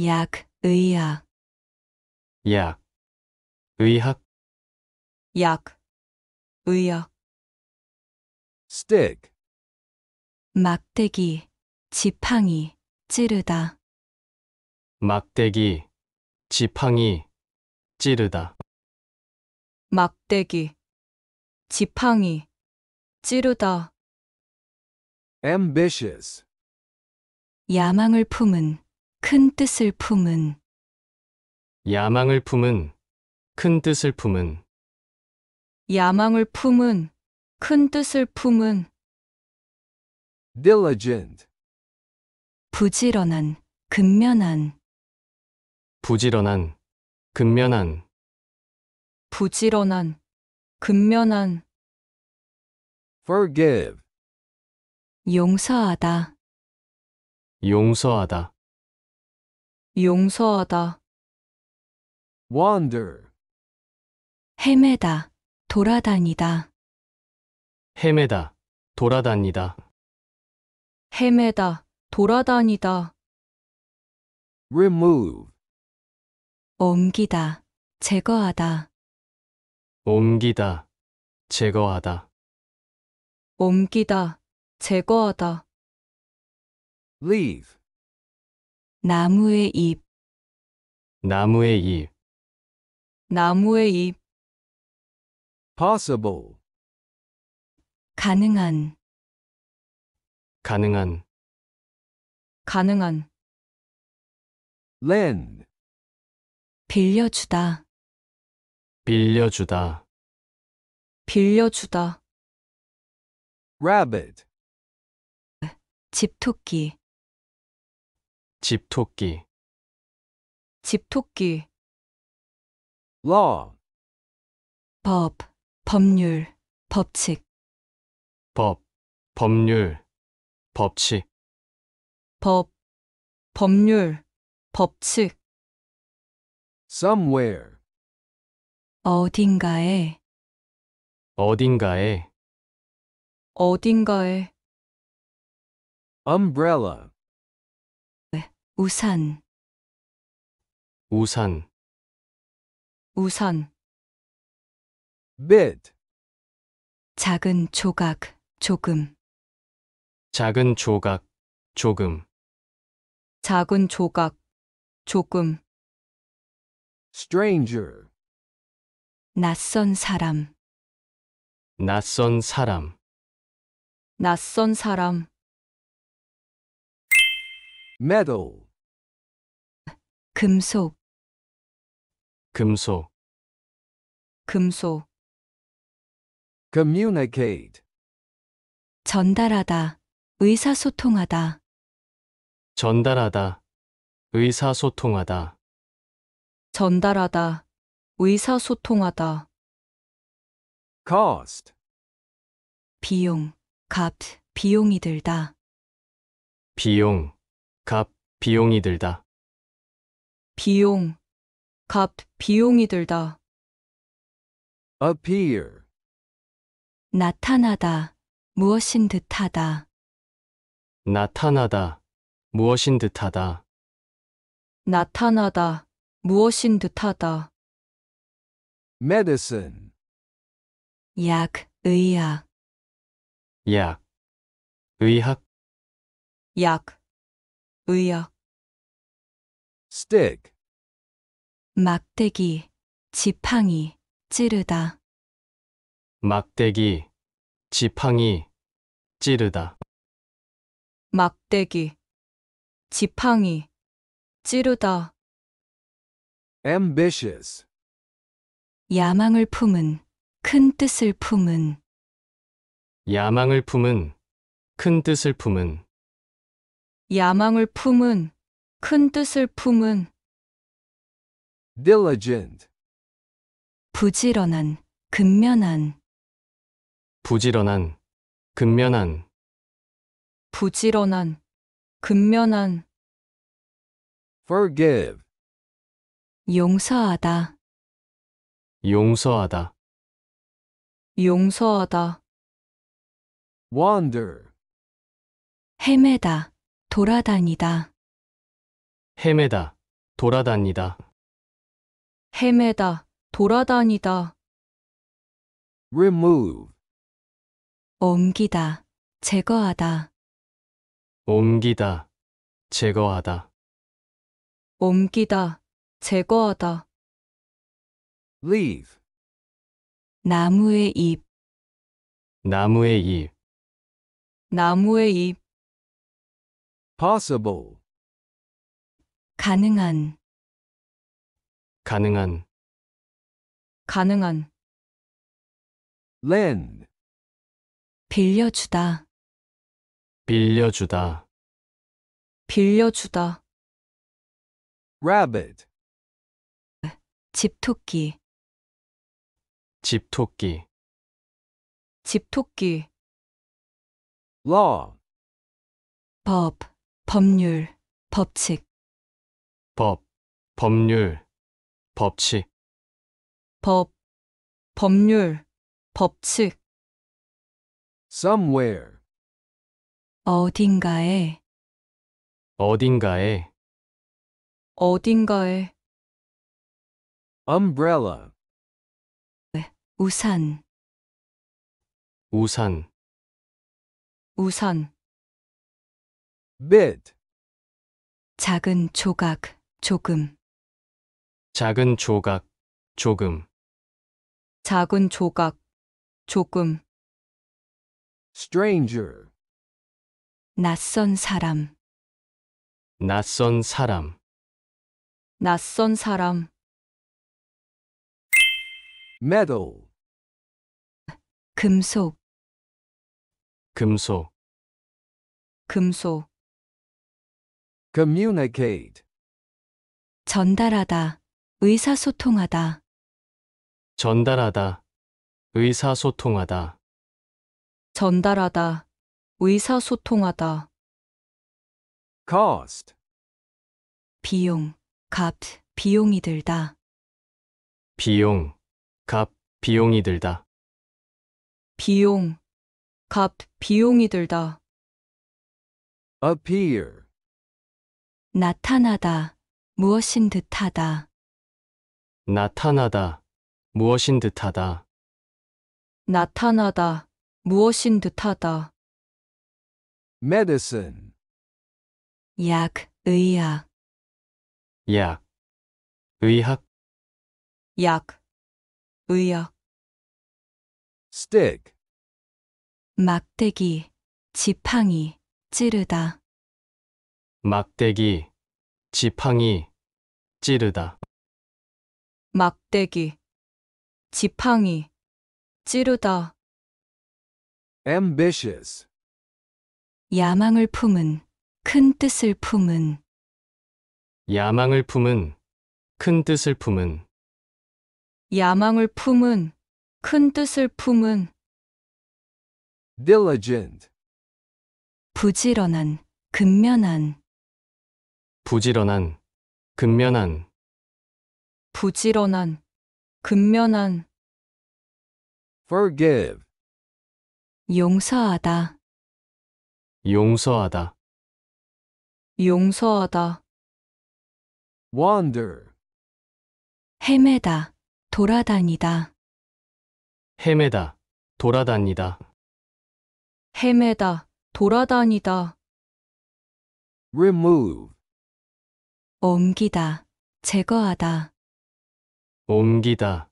S2: 약, 의학,
S3: 약, 의학,
S2: 약, 의학,
S1: stick,
S2: 막대기, 지팡이, 찌르다,
S3: 막대기, 지팡이, 찌르다,
S2: 막대기, 지팡이, 찌르다,
S1: ambitious,
S2: 야망을 품은, 큰 뜻을 품은,
S3: 야망을 품은, 큰 뜻을 품은,
S2: 야망을 품은, 큰 뜻을 품은,
S1: diligent,
S2: 부지런한, 근면한,
S3: 부지런한, 근면한,
S2: 부지런한, 근면한,
S1: forgive,
S2: 용서하다,
S3: 용서하다,
S2: 용서하다,
S1: wander,
S2: 헤매다, 돌아다니다,
S3: 헤매다, 돌아다니다,
S2: 헤매다, 돌아다니다,
S1: remove,
S2: 옮기다, 제거하다,
S3: 옮기다, 제거하다,
S2: 옮기다, 제거하다,
S1: leaf,
S2: 나무의 잎,
S3: 나무의 잎,
S2: 나무의 잎,
S1: possible,
S2: 가능한,
S3: 가능한,
S2: 가능한,
S1: lend,
S2: 빌려주다,
S3: 빌려주다,
S2: 빌려주다,
S1: rabbit,
S2: 집토끼,
S3: 집토끼,
S2: 집토끼,
S1: law,
S2: 법, 법률, 법칙,
S3: 법, 법률, 법칙,
S2: 법, 법률, 법칙,
S1: somewhere,
S2: 어딘가에,
S3: 어딘가에,
S2: 어딘가에,
S1: umbrella,
S2: 우산,
S3: 우산,
S2: 우산,
S1: bit,
S2: 작은 조각, 조금,
S3: 작은 조각, 조금,
S2: 작은 조각, 조금,
S1: stranger,
S2: 낯선 사람,
S3: 낯선 사람,
S2: 낯선 사람,
S1: metal,
S2: 금속,
S3: 금속,
S2: 금속,
S1: communicate,
S2: 전달하다, 의사소통하다,
S3: 전달하다, 의사소통하다,
S2: 전달하다, 의사소통하다,
S1: cost,
S2: 비용, 값, 비용이 들다,
S3: 비용, 값, 비용이 들다,
S2: 비용, 값, 비용이 들다,
S1: appear,
S2: 나타나다, 무엇인 듯하다,
S3: 나타나다, 무엇인 듯하다,
S2: 나타나다, 무엇인 듯하다,
S1: medicine,
S2: 약, 의학,
S3: 약, 의학,
S2: 약, 의학,
S1: stick,
S2: 막대기, 지팡이, 찌르다,
S3: 막대기, 지팡이, 찌르다,
S2: 막대기, 지팡이, 찌르다,
S1: ambitious,
S2: 야망을 품은, 큰 뜻을 품은,
S3: 야망을 품은, 큰 뜻을 품은,
S2: 야망을 품은, 큰 뜻을 품은,
S1: diligent,
S2: 부지런한, 근면한,
S3: 부지런한, 근면한,
S2: 부지런한, 근면한,
S1: forgive,
S2: 용서하다,
S3: 용서하다,
S2: 용서하다,
S1: wander,
S2: 헤매다, 돌아다니다,
S3: 헤매다, 돌아다니다,
S2: 헤매다, 돌아다니다,
S1: remove,
S2: 옮기다, 제거하다,
S3: 옮기다, 제거하다,
S2: 옮기다, 제거하다,
S1: leaf,
S2: 나무의 잎,
S3: 나무의 잎,
S2: 나무의 잎,
S1: possible,
S2: 가능한,
S3: 가능한,
S2: 가능한,
S1: lend,
S2: 빌려주다,
S3: 빌려주다,
S2: 빌려주다,
S1: rabbit,
S2: 집토끼,
S3: 집토끼,
S2: 집토끼,
S1: law,
S2: 법, 법률, 법칙,
S3: 법, 법률, 법칙,
S2: 법, 법률, 법칙,
S1: somewhere,
S2: 어딘가에,
S3: 어딘가에,
S2: 어딘가에,
S1: umbrella,
S2: 우산,
S3: 우산,
S2: 우산,
S1: bit,
S2: 작은 조각, 조금,
S3: 작은 조각, 조금,
S2: 작은 조각, 조금,
S1: stranger,
S2: 낯선 사람,
S3: 낯선 사람,
S2: 낯선 사람,
S1: metal,
S2: 금속,
S3: 금속,
S2: 금속,
S1: communicate,
S2: 전달하다, 의사소통하다,
S3: 전달하다, 의사소통하다,
S2: 전달하다, 의사소통하다,
S1: cost,
S2: 비용, 값, 비용이 들다,
S3: 비용, 값, 비용이 들다,
S2: 비용, 값, 비용이 들다,
S1: appear,
S2: 나타나다, 무엇인 듯하다,
S3: 나타나다, 무엇인 듯하다,
S2: 나타나다, 무엇인 듯하다,
S1: medicine,
S2: 약, 의학,
S3: 약, 의학,
S2: 약, 의학,
S1: stick,
S2: 막대기, 지팡이, 찌르다,
S3: 막대기, 지팡이, 찌르다,
S2: 막대기, 지팡이, 찌르다,
S1: ambitious,
S2: 야망을 품은, 큰 뜻을 품은,
S3: 야망을 품은, 큰 뜻을 품은,
S2: 야망을 품은, 큰 뜻을 품은,
S1: diligent,
S2: 부지런한, 근면한,
S3: 부지런한, 근면한,
S2: 부지런한, 근면한,
S1: forgive,
S2: 용서하다,
S3: 용서하다,
S2: 용서하다,
S1: wander,
S2: 헤매다, 돌아다니다,
S3: 헤매다, 돌아다니다,
S2: 헤매다, 돌아다니다,
S1: remove,
S2: 옮기다, 제거하다,
S3: 옮기다,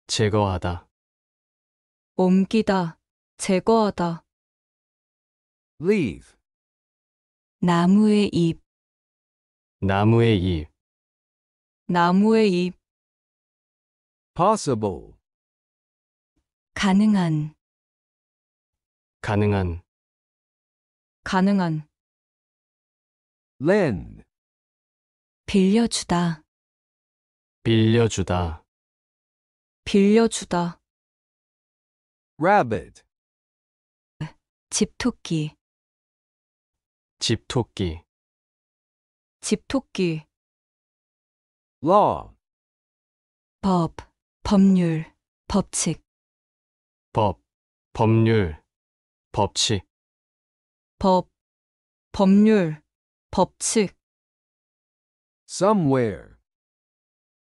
S3: 제거하다,
S2: 옮기다, 제거하다,
S1: leaf,
S2: 나무의 잎,
S3: 나무의 잎,
S2: 나무의 잎,
S1: possible,
S2: 가능한,
S3: 가능한,
S2: 가능한,
S1: lend,
S2: 빌려주다,
S3: 빌려주다,
S2: 빌려주다,
S1: rabbit,
S2: 집토끼,
S3: 집토끼,
S2: 집토끼,
S1: law,
S2: 법, 법률, 법칙,
S3: 법, 법률, 법칙,
S2: 법, 법률, 법칙,
S1: somewhere,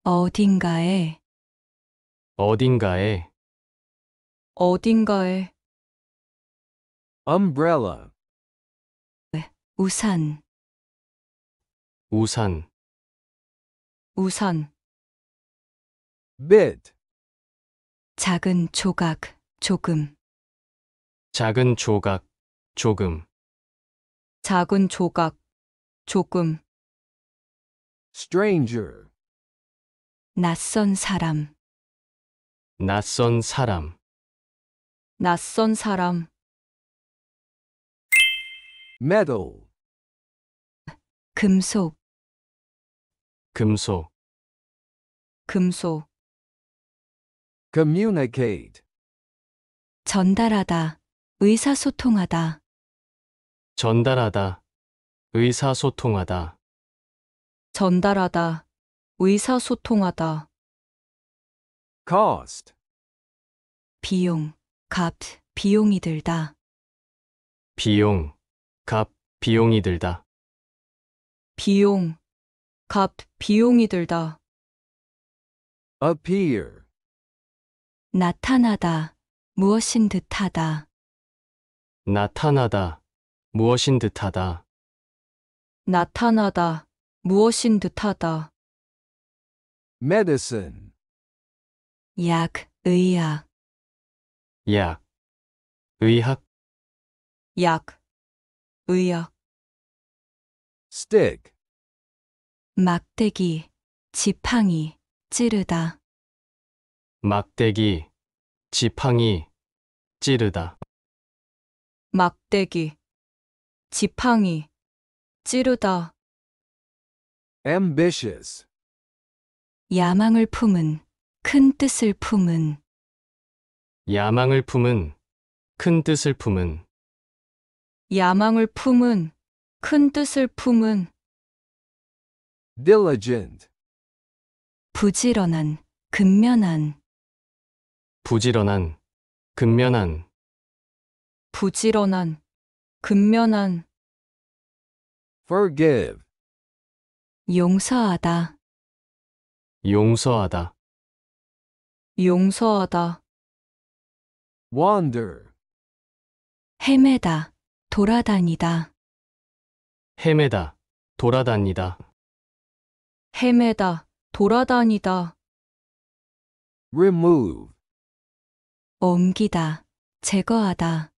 S2: 어딘가에,
S3: 어딘가에,
S2: 어딘가에,
S1: umbrella,
S2: 우산,
S3: 우산,
S2: 우산,
S1: bit,
S2: 작은 조각, 조금,
S3: 작은 조각, 조금,
S2: 작은 조각, 조금,
S1: stranger,
S2: 낯선 사람,
S3: 낯선 사람,
S2: 낯선 사람,
S1: metal,
S2: 금속,
S3: 금속,
S2: 금속,
S1: communicate,
S2: 전달하다, 의사소통하다,
S3: 전달하다, 의사소통하다,
S2: 전달하다, 의사소통하다,
S1: cost,
S2: 비용, 값, 비용이 들다,
S3: 비용, 값, 비용이 들다,
S2: 비용, 값, 비용이 들다,
S1: appear,
S2: 나타나다, 무엇인 듯하다,
S3: 나타나다, 무엇인 듯하다,
S2: 나타나다, 무엇인 듯하다,
S1: medicine,
S2: 약, 의학,
S3: 약, 의학,
S2: 약, 의학,
S1: stick,
S2: 막대기, 지팡이, 찌르다.
S3: 막대기, 지팡이, 찌르다.
S2: 막대기, 지팡이, 찌르다.
S1: ambitious,
S2: 야망을 품은, 큰 뜻을 품은.
S3: 야망을 품은, 큰 뜻을 품은.
S2: 야망을 품은, 큰 뜻을 품은.
S1: diligent,
S2: 부지런한, 근면한.
S3: 부지런한, 근면한.
S2: 부지런한, 근면한.
S1: forgive,
S2: 용서하다.
S3: 용서하다.
S2: 용서하다.
S1: wander,
S2: 헤매다. 돌아다니다.
S3: 헤매다, 돌아다니다.
S2: 헤매다. 돌아다니다.
S1: remove,
S2: 옮기다. 제거하다.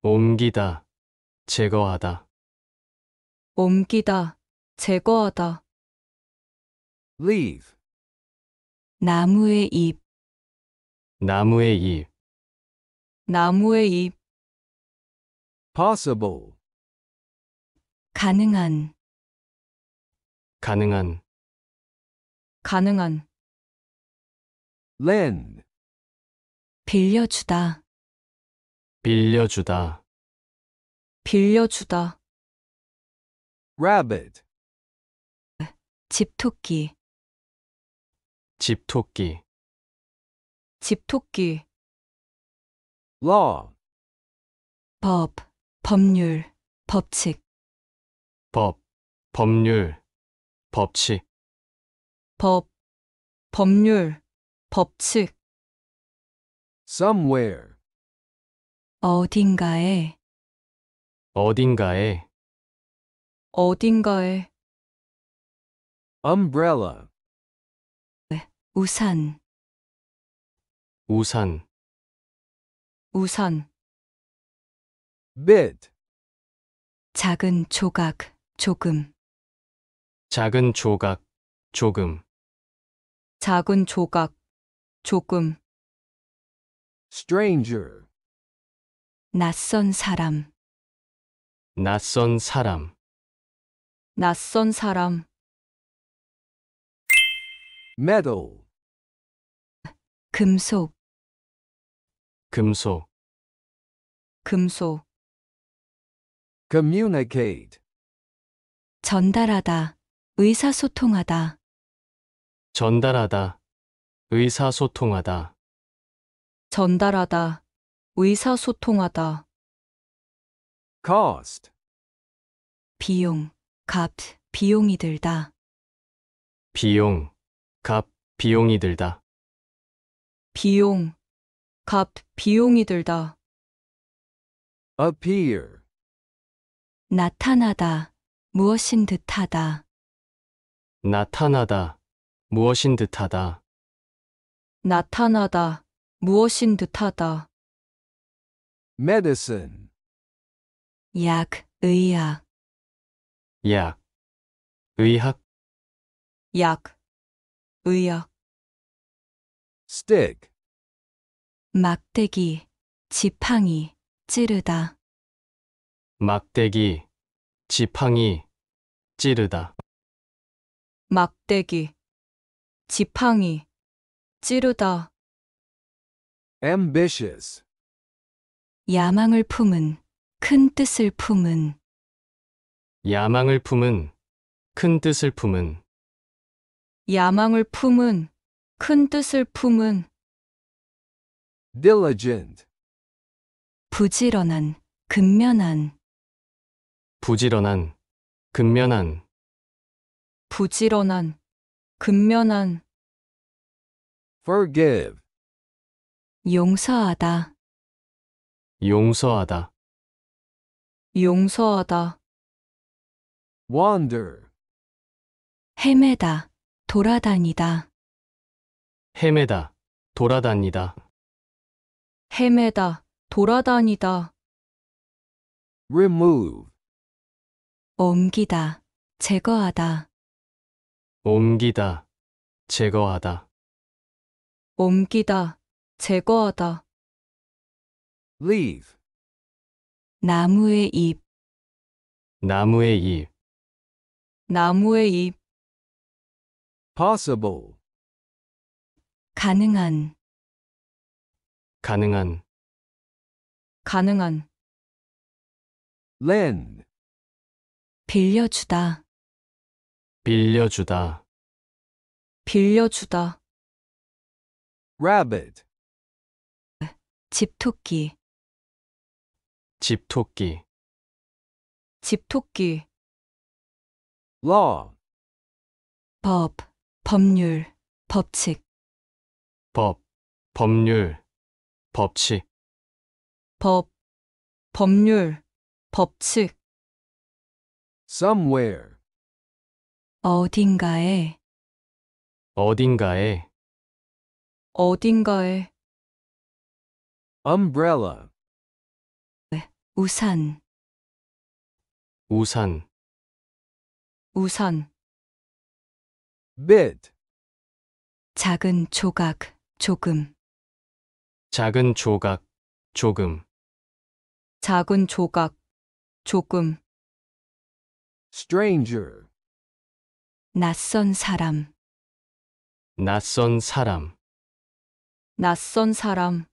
S3: 옮기다, 제거하다.
S2: 옮기다. 제거하다.
S1: leaf,
S2: 나무의 잎.
S3: 나무의 잎.
S2: 나무의 잎.
S1: possible,
S2: 가능한.
S3: 가능한.
S2: 가능한.
S1: lend,
S2: 빌려주다.
S3: 빌려주다.
S2: 빌려주다.
S1: rabbit,
S2: 집토끼.
S3: 집토끼.
S2: 집토끼.
S1: law,
S2: 법. 법률. 법칙.
S3: 법, 법률, 법칙.
S2: 법. 법률. 법칙.
S1: somewhere,
S2: 어딘가에.
S3: 어딘가에.
S2: 어딘가에.
S1: umbrella,
S2: 우산.
S3: 우산.
S2: 우산.
S1: bit,
S2: 작은 조각. 조금.
S3: 작은 조각, 조금.
S2: 작은 조각. 조금.
S1: stranger,
S2: 낯선 사람.
S3: 낯선 사람.
S2: 낯선 사람.
S1: metal,
S2: 금속.
S3: 금속.
S2: 금속.
S1: communicate,
S2: 전달하다. 의사소통하다.
S3: 전달하다. 의사소통하다.
S2: 전달하다. 의사소통하다.
S1: cost,
S2: 비용. 값. 비용이 들다.
S3: 비용, 값, 비용이 들다.
S2: 비용. 값. 비용이 들다.
S1: appear,
S2: 나타나다. 무엇인 듯하다.
S3: 나타나다. 무엇인 듯하다.
S2: 나타나다. 무엇인 듯하다.
S1: medicine,
S2: 약. 의약.
S3: 약, 의학.
S2: 약. 의약.
S1: stick,
S2: 막대기. 지팡이. 찌르다.
S3: 막대기, 지팡이, 찌르다.
S2: 막대기. 지팡이. 찌르다.
S1: ambitious,
S2: 야망을 품은. 큰 뜻을 품은.
S3: 야망을 품은, 큰 뜻을 품은.
S2: 야망을 품은. 큰 뜻을 품은.
S1: diligent,
S2: 부지런한. 근면한.
S3: 부지런한, 근면한.
S2: 부지런한. 근면한.
S1: forgive,
S2: 용서하다.
S3: 용서하다.
S2: 용서하다.
S1: wander,
S2: 헤매다. 돌아다니다.
S3: 헤매다. 돌아다니다.
S2: 헤매다. 돌아다니다.
S1: remove,
S2: 옮기다, 제거하다,
S3: 옮기다, 제거하다.
S2: 옮기다, 제거하다.
S1: leaf,
S2: 나무의 잎,
S3: 나무의 잎,
S2: 나무의 잎.
S1: possible,
S2: 가능한,
S3: 가능한,
S2: 가능한.
S1: lend,
S2: 빌려주다,
S3: 빌려주다,
S2: 빌려주다.
S1: rabbit,
S2: 집토끼,
S3: 집토끼,
S2: 집토끼.
S1: law,
S2: 법, 법률, 법칙,
S3: 법, 법률, 법칙,
S2: 법, 법률, 법칙.
S1: somewhere,
S2: 어딘가에,
S3: 어딘가에,
S2: 어딘가에.
S1: umbrella,
S2: 우산,
S3: 우산,
S2: 우산.
S1: bit,
S2: 작은 조각, 조금,
S3: 작은 조각, 조금,
S2: 작은 조각, 조금.
S1: stranger,
S2: 낯선 사람,
S3: 낯선 사람,
S2: 낯선 사람.